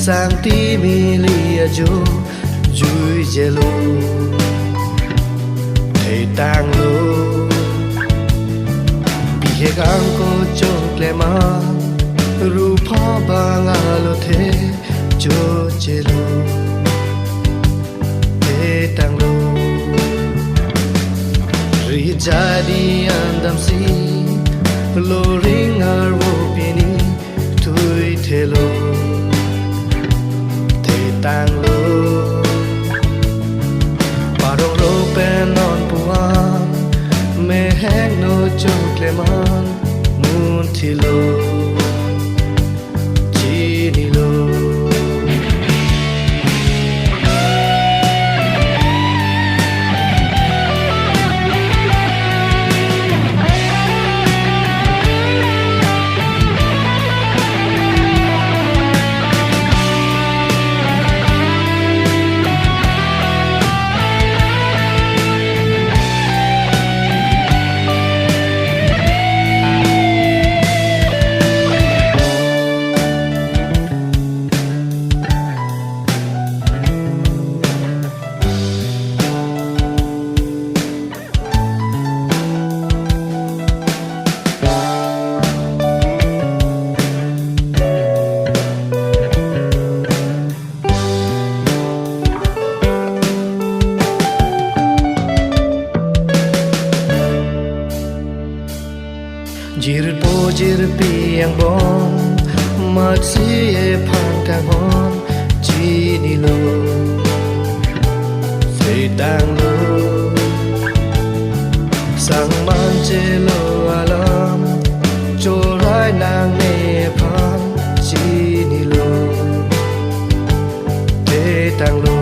sang ti mi lia jo jui jelo thei tang lo bi he gang ko chok le ma ru pha ba nga lo the jo jelo thei tang lo ri jadi andam si lo ring ar wo pini tui thelo tang lo parong ro pen non puan me hang no chok le man mun thi lo chi ni lo jir po jir piang bom mat si e phan ka hon chi ni lo sei tang lo sang man che lo alam cho rai nang ne phan chi ni lo te tang lo